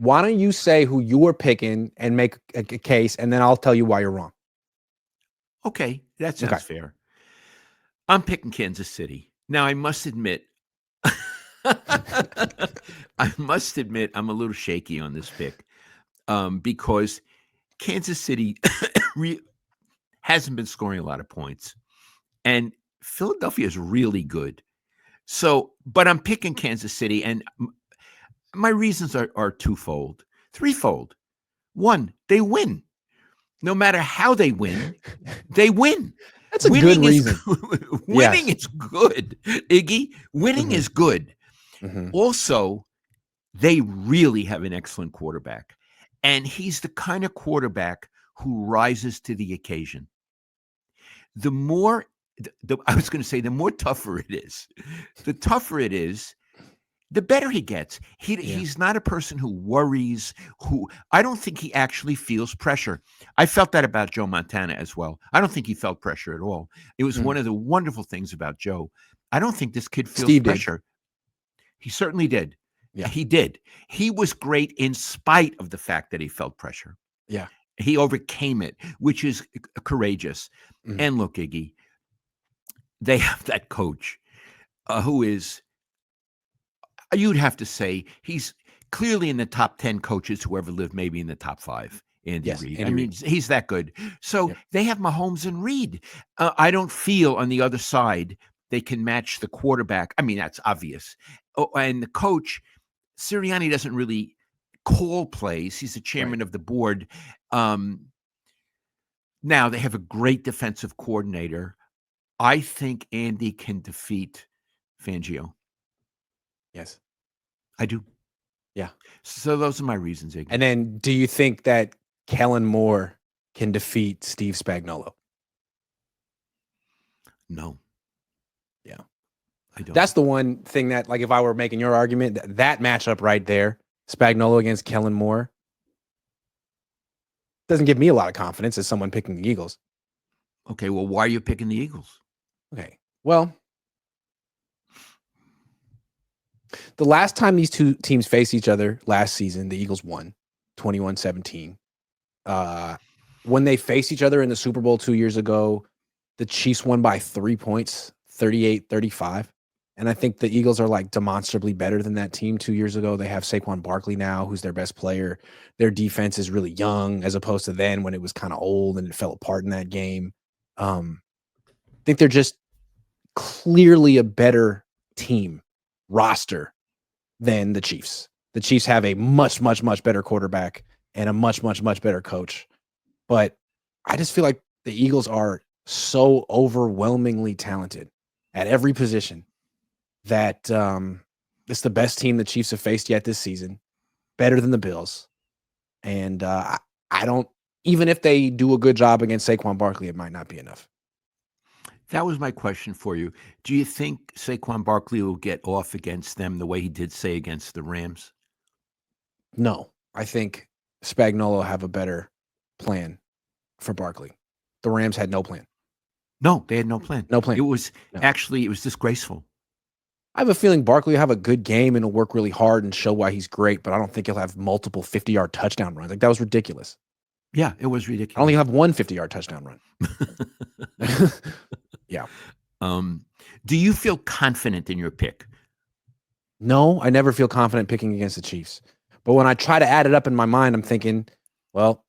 Why don't you say who you were picking and make a case, and then I'll tell you why you're wrong. Okay, that Okay. sounds fair. I'm picking Kansas City. Now, I must admit, I'm a little shaky on this pick because Kansas City hasn't been scoring a lot of points, and Philadelphia is really good. So, but I'm picking Kansas City, and my reasons are twofold, threefold. One, they win. No matter how they win, they win. That's a good reason. Winning is good, Iggy. Winning is good. Mm-hmm. Also, they really have an excellent quarterback, and he's the kind of quarterback who rises to the occasion. The more, I was going to say, the more tougher it is, the tougher it is, the better he gets. He's not a person who worries, who I don't think he actually feels pressure. I felt that about Joe Montana as well. I don't think he felt pressure at all. It was one of the wonderful things about Joe. I don't think this kid feels Steve pressure. Did. He certainly did. Yeah. He did. He was great in spite of the fact that he felt pressure. Yeah. He overcame it, which is courageous. Mm-hmm. And look, Iggy, they have that coach who is, you'd have to say, he's clearly in the top 10 coaches who ever lived, maybe in the top 5. Andy Reid. I mean, he's that good. So they have Mahomes and Reid. I don't feel on the other side they can match the quarterback. I mean, that's obvious. Oh, and the coach, Sirianni, doesn't really call plays. He's the chairman of the board. Now they have a great defensive coordinator. I think Andy can defeat Fangio. Yes. I do. Yeah. So those are my reasons, Iggy. And then do you think that Kellen Moore can defeat Steve Spagnuolo? No. Yeah. I don't. That's the one thing that, like, if I were making your argument, that matchup right there, Spagnuolo against Kellen Moore, doesn't give me a lot of confidence as someone picking the Eagles. Okay, well, why are you picking the Eagles? Okay. Well, the last time these two teams faced each other last season, the Eagles won 21-17. When they faced each other in the Super Bowl 2 years ago, the Chiefs won by 3 points, 38-35. And I think the Eagles are like demonstrably better than that team 2 years ago. They have Saquon Barkley now, who's their best player. Their defense is really young as opposed to then when it was kind of old and it fell apart in that game. I think they're just clearly a better team roster than the Chiefs. The Chiefs have a much, much, much better quarterback and a much, much, much better coach. But I just feel like the Eagles are so overwhelmingly talented at every position that it's the best team the Chiefs have faced yet this season, better than the Bills. And I don't, even if they do a good job against Saquon Barkley, it might not be enough. That was my question for you. Do you think Saquon Barkley will get off against them the way he did, say, against the Rams? No, I think Spagnuolo have a better plan for Barkley. The Rams had no plan. No, they had no plan. No plan. It was actually, it was disgraceful. I have a feeling Barkley will have a good game and he'll work really hard and show why he's great, but I don't think he'll have multiple 50-yard touchdown runs. Like, that was ridiculous. Yeah, it was ridiculous. I only have one 50-yard touchdown run. Yeah. Do you feel confident in your pick? No, I never feel confident picking against the Chiefs. But when I try to add it up in my mind, I'm thinking, well,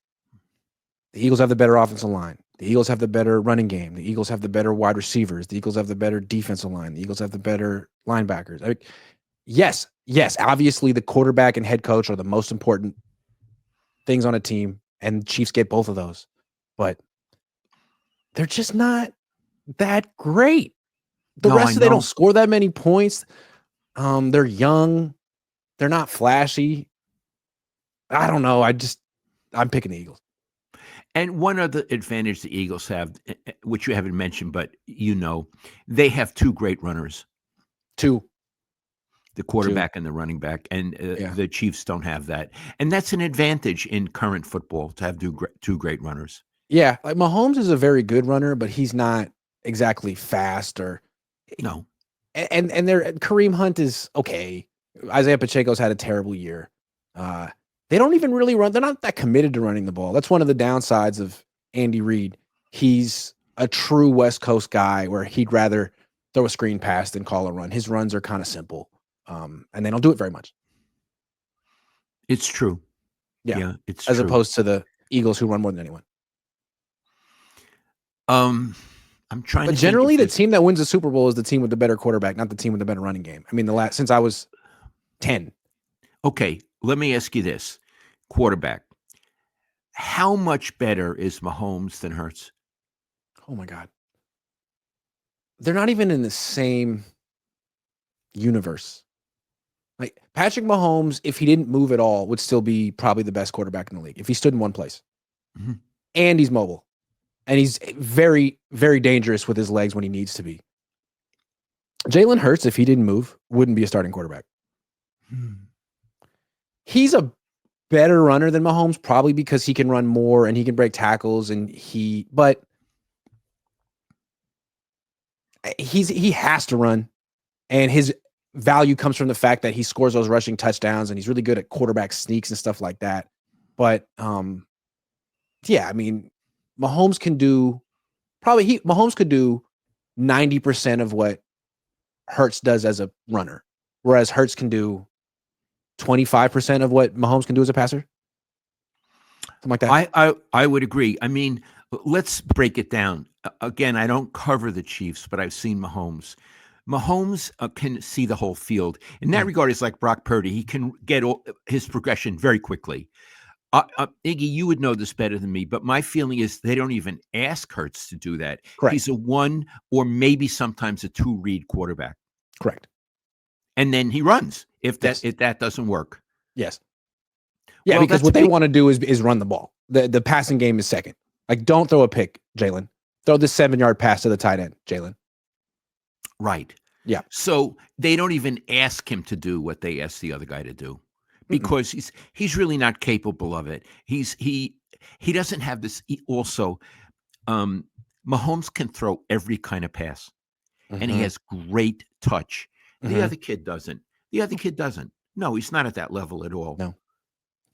the Eagles have the better offensive line. The Eagles have the better running game. The Eagles have the better wide receivers. The Eagles have the better defensive line. The Eagles have the better linebackers. I mean, yes, obviously the quarterback and head coach are the most important things on a team, and Chiefs get both of those. But they're just not that great. They don't score that many points. They're young. They're not flashy. I don't know. I'm picking the Eagles. And one other advantage the Eagles have, which you haven't mentioned, but they have two great runners. Two. The quarterback and the running back. And the Chiefs don't have that. And that's an advantage in current football to have two great runners. Yeah. Like, Mahomes is a very good runner, but he's not exactly fast or. No. And Kareem Hunt is okay. Isaiah Pacheco's had a terrible year. They don't even really run. They're not that committed to running the ball. That's one of the downsides of Andy Reid. He's a true West Coast guy where he'd rather throw a screen pass than call a run. His runs are kind of simple, and they don't do it very much. It's true. Yeah, it's as true. opposed to the Eagles who run more than anyone. I'm trying But to think generally, if the there's team that wins the Super Bowl is the team with the better quarterback, not the team with the better running game. I mean, since I was 10. okay. Let me ask you this: quarterback. How much better is Mahomes than Hurts? Oh my God. They're not even in the same universe. Like Patrick Mahomes, if he didn't move at all, would still be probably the best quarterback in the league if he stood in one place. Mhm. And he's mobile. And he's very, very dangerous with his legs when he needs to be. Jalen Hurts, if he didn't move, wouldn't be a starting quarterback. He's a better runner than Mahomes, probably because he can run more and he can break tackles but he has to run, and his value comes from the fact that he scores those rushing touchdowns and he's really good at quarterback sneaks and stuff like that. But yeah, I mean, Mahomes can do Mahomes could do 90% of what Hurts does as a runner, whereas Hurts can do 25% of what Mahomes can do as a passer. Something like that. I would agree. I mean, let's break it down. Again, I don't cover the Chiefs, but I've seen Mahomes. Mahomes can see the whole field. In that regard, it's like Brock Purdy. He can get his progression very quickly. Iggy, you would know this better than me, but my feeling is they don't even ask Hurts to do that. Correct. He's a one or maybe sometimes a two read quarterback. Correct. And then he runs if Yes. that doesn't work. Yes. Yeah, Well, because what they want to do is run the ball. The passing game is second. Like, don't throw a pick, Jalen. Throw the 7-yard pass to the tight end, Jalen. Right. Yeah. So they don't even ask him to do what they ask the other guy to do because he's really not capable of it. He doesn't have this. Also, Mahomes can throw every kind of pass, and he has great touch. The other kid doesn't. No, he's not at that level at all. No.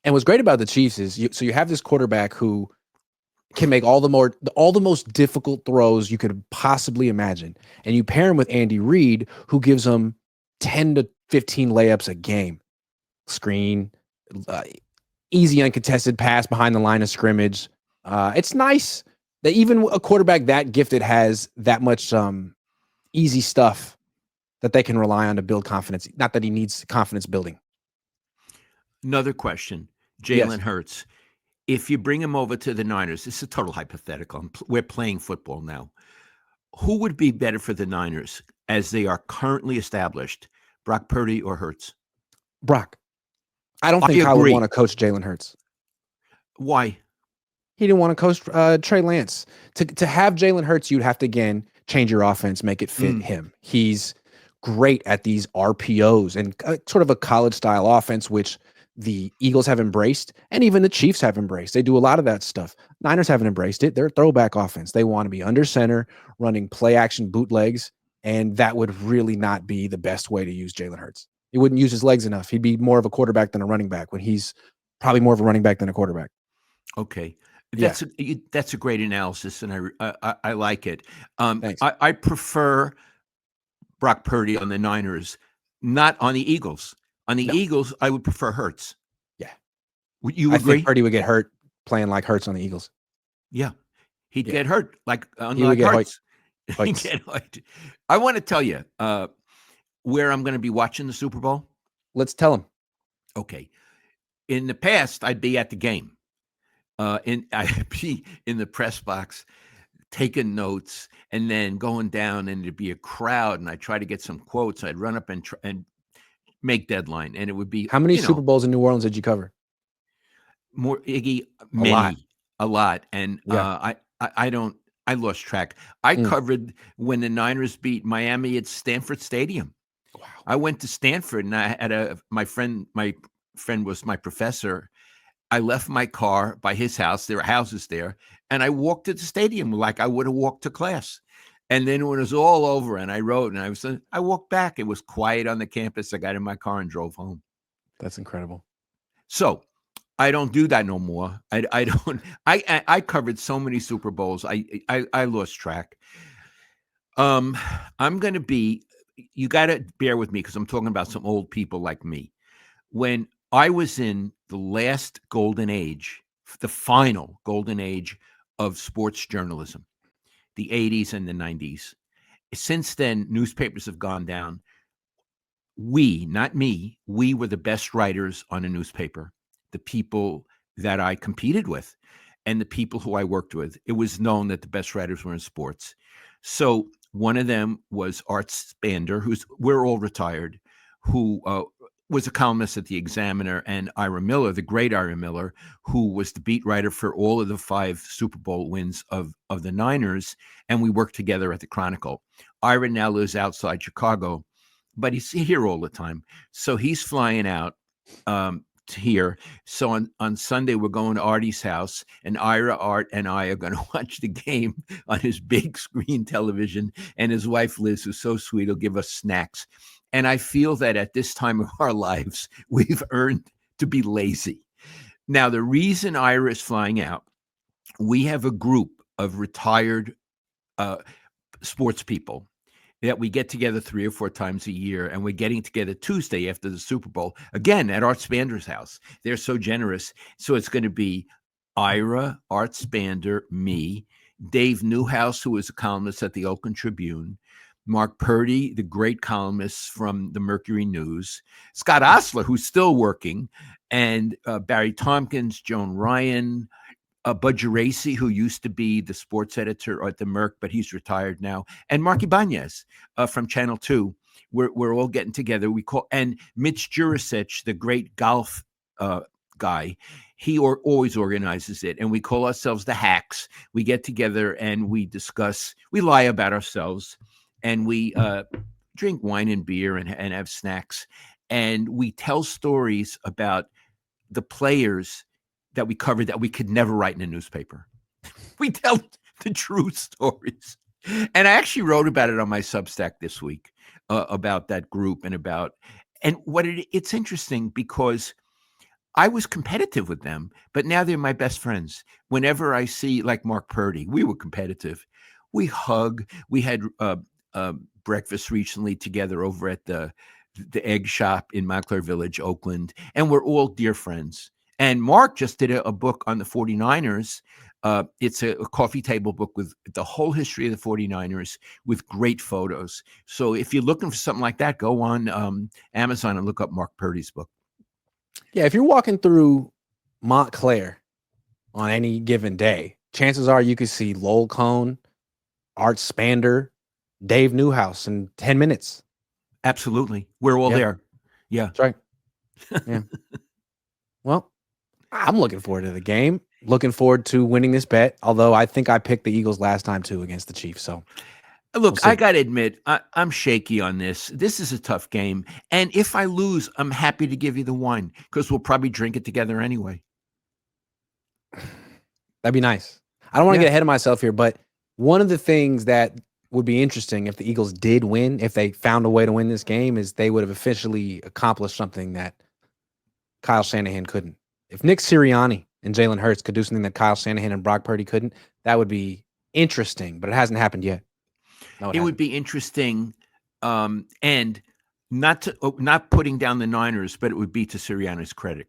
And what's great about the Chiefs is you have this quarterback who can make all the most difficult throws you could possibly imagine, and you pair him with Andy Reid, who gives him 10 to 15 layups a game, screen, easy uncontested pass behind the line of scrimmage. It's nice that even a quarterback that gifted has that much easy stuff that they can rely on to build confidence. Not that he needs confidence building. Another question, Jalen Hurts. If you bring him over to the Niners, this is a total hypothetical. We're playing football now. Who would be better for the Niners as they are currently established, Brock Purdy or Hurts? Brock. I don't think Kyle would want to coach Jalen Hurts. Why? He didn't want to coach Trey Lance. To have Jalen Hurts, you'd have to, again, change your offense, make it fit him. He's great at these RPOs and sort of a college-style offense, which the Eagles have embraced, and even the Chiefs have embraced. They do a lot of that stuff. Niners haven't embraced it. They're a throwback offense. They want to be under center, running play-action bootlegs, and that would really not be the best way to use Jalen Hurts. He wouldn't use his legs enough. He'd be more of a quarterback than a running back when he's probably more of a running back than a quarterback. Okay. That's a great analysis, and I like it. I prefer Brock Purdy on the Niners, not on the Eagles. On the Eagles, I would prefer Hurts. Yeah. Would you agree? I think Purdy would get hurt playing like Hurts on the Eagles. Yeah. He'd get hurt he would get Hurts. I want to tell you where I'm going to be watching the Super Bowl. Let's tell him. Okay. In the past, I'd be at the game. I'd be in the press box taking notes and then going down, and there'd be a crowd, and I'd try to get some quotes. I'd run up and make deadline, and it would be how many Super Bowls in New Orleans did you cover? More, Iggy, a lot, and I lost track. I covered when the Niners beat Miami at Stanford Stadium. Wow. I went to Stanford, and I had my friend was my professor. I left my car by his house. There were houses there. And I walked to the stadium like I would have walked to class. And then when it was all over and I wrote and I walked back. It was quiet on the campus. I got in my car and drove home. That's incredible. So I don't do that no more. I don't. I covered so many Super Bowls. I lost track. Um, I'm gonna be. You got to bear with me because I'm talking about some old people like me. When I was in the last golden age, the final golden age of sports journalism, the 80s and the 90s. Since then, newspapers have gone down. We, not me, we were the best writers on a newspaper. The people that I competed with and the people who I worked with, it was known that the best writers were in sports. So one of them was Art Spander, we're all retired, who was a columnist at the Examiner, and Ira Miller, the great Ira Miller, who was the beat writer for all of the 5 Super Bowl wins of the Niners, and we worked together at the Chronicle. Ira now lives outside Chicago, but he's here all the time. So he's flying out to here. So on Sunday, we're going to Artie's house, and Ira, Art, and I are going to watch the game on his big screen television. And his wife, Liz, who's so sweet, will give us snacks. And I feel that at this time of our lives, we've earned to be lazy. Now, the reason Ira is flying out, we have a group of retired sports people that we get together 3 or 4 times a year, and we're getting together Tuesday after the Super Bowl, again, at Art Spander's house. They're so generous. So it's going to be Ira, Art Spander, me, Dave Newhouse, who is a columnist at the Oakland Tribune, Mark Purdy, the great columnist from the Mercury News, Scott Osler, who's still working, and Barry Tompkins, Joan Ryan, Bud Geraci, who used to be the sports editor at the Merc, but he's retired now, and Mark Ibanez from Channel 2. We're all getting together. And Mitch Jurasich, the great golf guy, he always organizes it, and we call ourselves the Hacks. We get together and we discuss, we lie about ourselves, and we drink wine and beer and have snacks, and we tell stories about the players that we covered that we could never write in a newspaper. We tell the true stories. And I actually wrote about it on my Substack this week, about that group and it's interesting because I was competitive with them, but now they're my best friends. Whenever I see, like Mark Purdy, we were competitive. We hug. We had breakfast recently together over at the egg shop in Montclair Village, Oakland, and we're all dear friends. And Mark just did a book on the 49ers. It's a coffee table book with the whole history of the 49ers with great photos. So if you're looking for something like that, go on Amazon and look up Mark Purdy's book. Yeah, if you're walking through Montclair on any given day, chances are you could see Lowell Cohn, Art Spander, Dave Newhouse in 10 minutes. Absolutely. We're all there. Yeah. That's right. Yeah. Well, I'm looking forward to the game. Looking forward to winning this bet. Although I think I picked the Eagles last time too against the Chiefs. So look, I got to admit, I'm shaky on this. This is a tough game. And if I lose, I'm happy to give you the wine because we'll probably drink it together anyway. That'd be nice. I don't want to get ahead of myself here, but one of the things that would be interesting if the Eagles did win, if they found a way to win this game, is they would have officially accomplished something that Kyle Shanahan couldn't. If Nick Sirianni and Jalen Hurts could do something that Kyle Shanahan and Brock Purdy couldn't, that would be interesting, but it hasn't happened yet. No, it would be interesting, and not putting down the Niners, but it would be to Sirianni's credit.